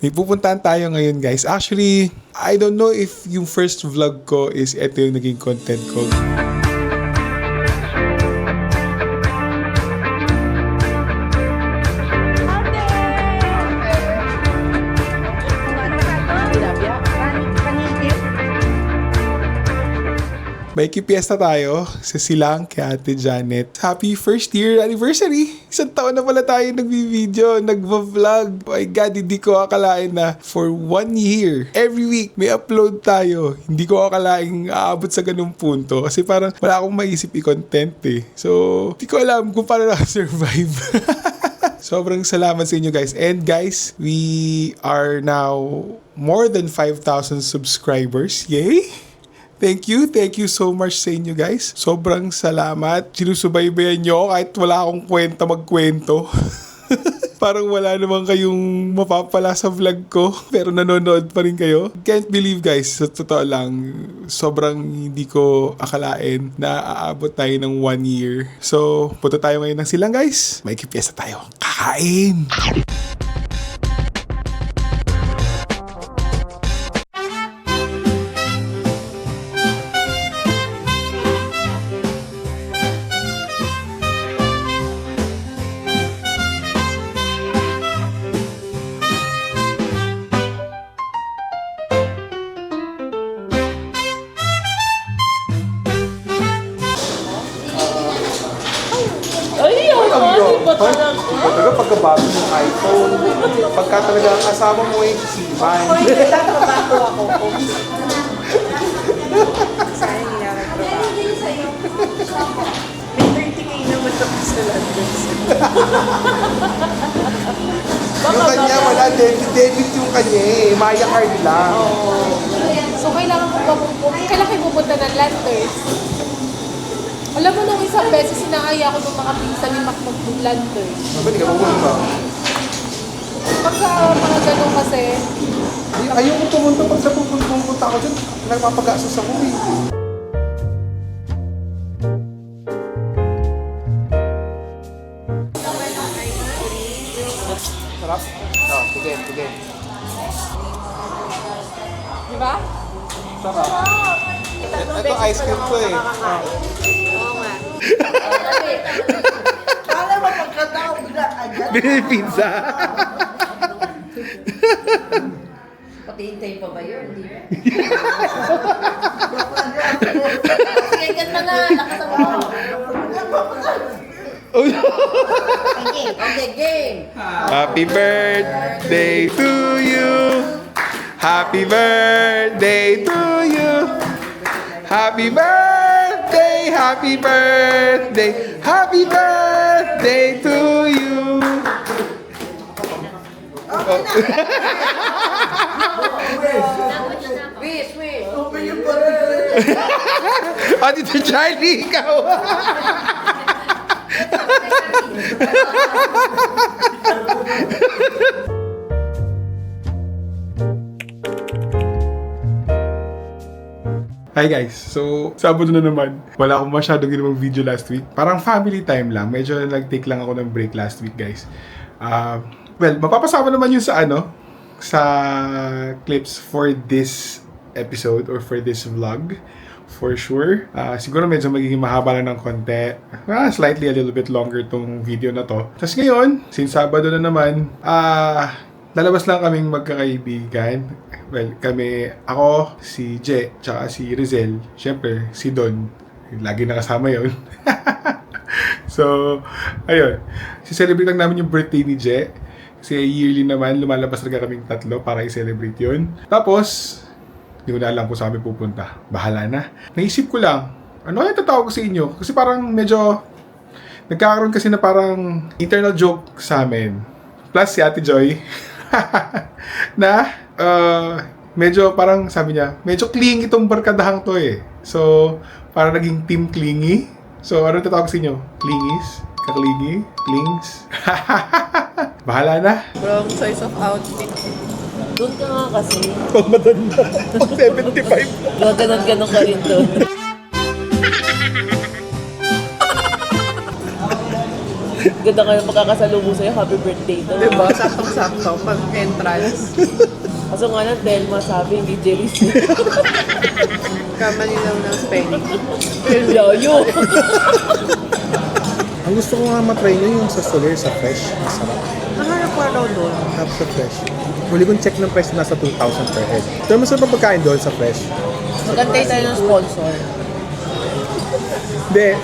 May pupuntahan tayo ngayon guys. Actually, I don't know if yung first vlog ko is ito yung naging content ko. May kipiesta tayo sa Silang kay Ate Janet. Happy first year anniversary! Isang taon na pala tayo nagbi-video, nagva-vlog. My God, hindi ko akalain na for 1 year, every week may upload tayo. Hindi ko akalain aabot sa ganung punto kasi parang wala akong maisip i-content eh. So, hindi ko alam kung paano na-survive. Sobrang salamat sa inyo guys. And guys, we are now more than 5,000 subscribers. Yay! Thank you so much sa inyo guys. Sobrang salamat. Sinusubaybayan nyo kahit wala akong kwenta magkwento. Parang wala naman kayong mapapala sa vlog ko, pero nanonood pa rin kayo. Can't believe guys, sa totoo lang, sobrang hindi ko akalain na aabot tayo ng 1 year. So, punta tayo ngayon ng Silang guys. May kipiesta tayo. Kakain! Talaga pagkabago ng iPhone, pagka talaga ang kasama mo ay siman. Nagtatrabaho ako. Sayang niya nagtrabaho. May 30K naman tapos sa London. Yung kanya wala, debit yung kanya eh. Maya card lang. So, kailangan kayo pupunta ng Lanterns. Alam mo, nung isang beses, sinaaya ako ng mga pinsan ni Mac mag-Lanterns. Ba't di ka pumunta? Pagka mga ganun kasi, Ayaw ko pumunta pag sa pupunta ako dyan. Nagpapagastos ako eh. Sarap? Oo, sige. di ba? Sarap. Ito ice cream ko eh. Oo nga. Kala mo pagkatao bigla agad. Pizza. Patihintay pa ba yun? Hindi ba? Sige, ganda na. Lakas ang mo. Okay, game. Happy birthday to you. Happy birthday to you. Happy birthday, happy birthday, happy birthday to you. Wish. Oh, Tito Charlie, ikaw. Hi guys, so Sabado na naman. Wala akong masyadong ginawang video last week. Parang family time lang. Medyo nag-take lang ako ng break last week guys. Well, mapapasama naman yun sa sa clips for this episode or for this vlog. For sure. Siguro medyo magiging mahaba lang ng konti. Slightly a little bit longer tong video na to. Tapos ngayon, since Sabado na naman, lalabas lang kaming magkakaibigan. Well, ako, si Je, tsaka si Rizel. Siyempre, si Don. Lagi nakasama yon. So, ayun. Si-celebrate lang namin yung birthday ni Je. Kasi yearly naman, lumalabas talaga kaming tatlo para i-celebrate yun. Tapos, hindi ko na alam kung saan kami pupunta. Bahala na. Naisip ko lang, ano kaya tatawag ko sa inyo? Kasi parang medyo, nagkakaroon kasi na parang internal joke sa amin. Plus si Ate Joy. Na, medyo parang sabi niya, medyo clingy itong barkadahang to eh. So, parang naging team clingy. So, ano tatawag sa inyo? Clingies? Kaklingy? Clings? Bahala na. Wrong choice of outfit. Doon ka nga kasi. Pag matanda. Pag 75. Gaganon-ganon ka rin doon. Ganda ka na magkakasalubong sa'yo, happy birthday daw. Diba? Saktong-sakto pag entrance. Kaso nga lang, Telma sabi, hindi Jerry's. Kamali lang ng spelling. Layo. Ang gusto ko nga matry nyo yung sa Soler, sa fresh. Masarap. Nahanap ko daw doon. Tapos sa fresh. Huli kong check ng price nasa 2,000 per head. Pero masarap ang pagkain doon sa fresh. Magantay tayo ng sponsor.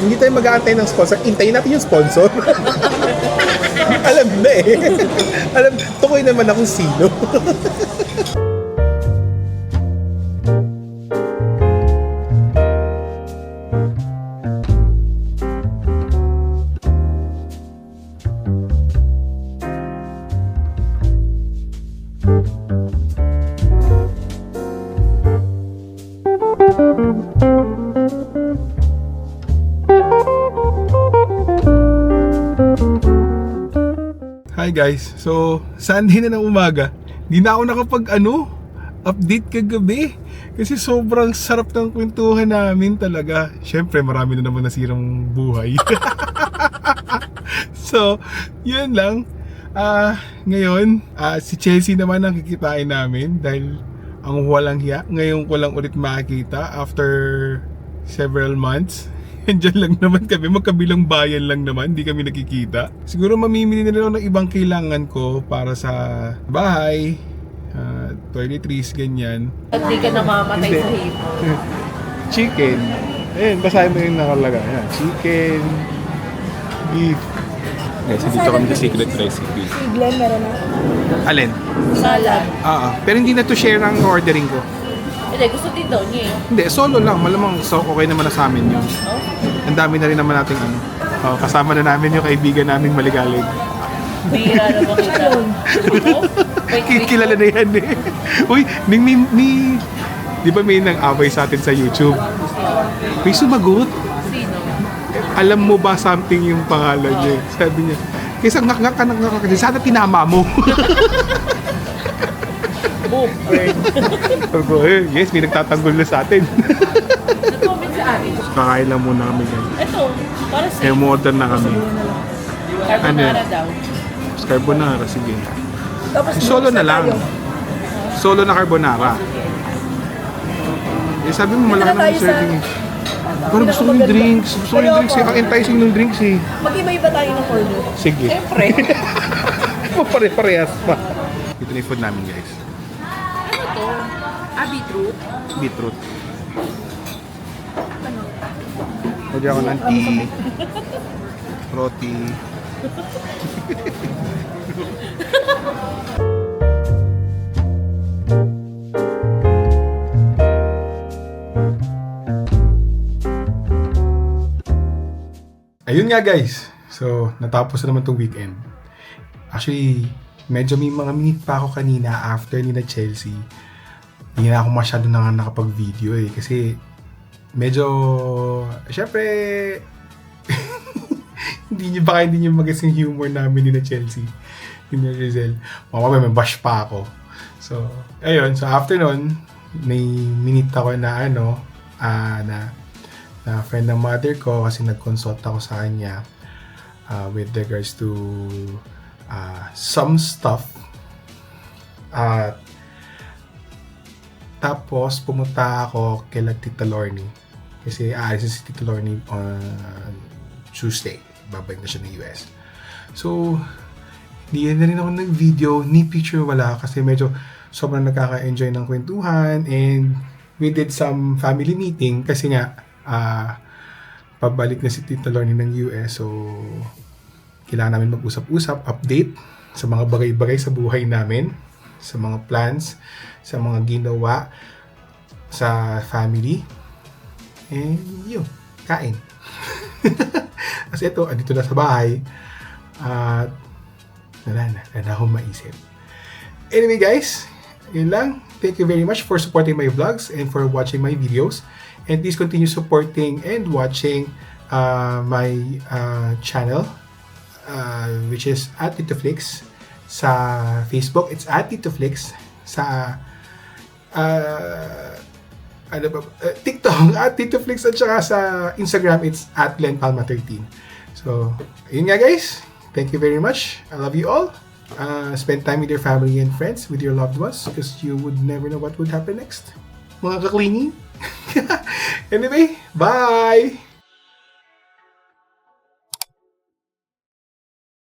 Hindi tayo mag-aantay ng sponsor. Intayin natin yung sponsor. Alam na eh. Tukoy naman akong sino. Hi guys, so Sunday na ng umaga. Di na ako update kagabi. Kasi sobrang sarap ng kwentuhan namin talaga. Siyempre marami na naman nasirang buhay. So, yun lang. Ngayon, si Chelsea naman ang kikitain namin dahil ang walang hiya. Ngayon ko lang ulit makikita after several months. Diyan lang naman kami, magkabilang bayan lang naman, hindi kami nakikita. Siguro mamimili na lang ng ibang kailangan ko para sa bahay, toiletries, ganyan. At di ka namamatay sa hipo. Chicken. Ayun, basahin mo yung nakalagay. Ayan, chicken, beef. Guys, dito kami sa secret recipe. Si Glenn meron na. Alin? Salad. Pero hindi na to share ang ordering ko. Hindi, gusto din daw niya eh. Hindi, solo lang. Malamang okay naman na sa amin yun. Ang dami na rin naman nating kasama na namin yung kaibigan naming maligalig. Bira na ba kita? Kilala na yan eh. Uy, di ba may nang-away sa atin sa YouTube? May sumagot. Sino? Alam mo ba something yung pangalan niya? Sabi niya, kaysa ngak kasi sana tinama mo. Boom. Sabi ko, yes, may nagtatanggol na sa atin. Nag-comment sa akin. Kakain lang muna kami guys. Ito, para sa Order na kami. carbonara daw. Carbonara, sige. Solo na lang. Solo na carbonara. Sabi mo, malaki naman yung serving eh. Pero gusto ko yung drinks. Gusto ko yung drinks eh. Ang enticing ng drinks eh. Mag-iba-iba tayo ng order. Sige. Siyempre. Pare-parehas pa. Ito na yung food namin guys. Ano to? Beetroot? Beetroot. Pwede ako ng tea. Roti. Ayun nga guys. So, natapos na naman tong weekend. Actually, medyo may mga minute pa ako kanina after ni na Chelsea. Hindi na ako masyado na nakapag-video eh. Kasi, medyo, syempre, hindi nyo mag-guess yung humor namin ni na Chelsea. Ni na Rizal. Mamaya may bash pa ako. So, ayun. So, after nun, may minute ako na na friend ng mother ko kasi nag-consult ako sa kanya with regards to some stuff. Tapos pumunta ako kay Tita Lorny kasi aalis si Tita Lorny on Tuesday. Babalik na siya ng US. So, hindi na rin ako nag-video, ni picture wala kasi medyo sobrang nakaka-enjoy ng kwentuhan and we did some family meeting kasi nga pabalik na si Tita Lorny ng US, so kailangan namin mag-usap-usap, update sa mga bagay-bagay sa buhay namin, sa mga plans, sa mga ginawa sa family, and yun, kain. Kasi ito, andito na sa bahay at wala na akong maisip. Anyway guys, yun lang. Thank you very much for supporting my vlogs and for watching my videos. And please continue supporting and watching my channel, which is at TitoFlix. Sa Facebook, it's at TitoFlix. Sa TikTok, at TitoFlix. At saka sa Instagram, it's at GlennPalma13. So, ayun nga guys. Thank you very much. I love you all. Spend time with your family and friends, with your loved ones, because you would never know what would happen next. Mga kaklingi. Anyway, bye!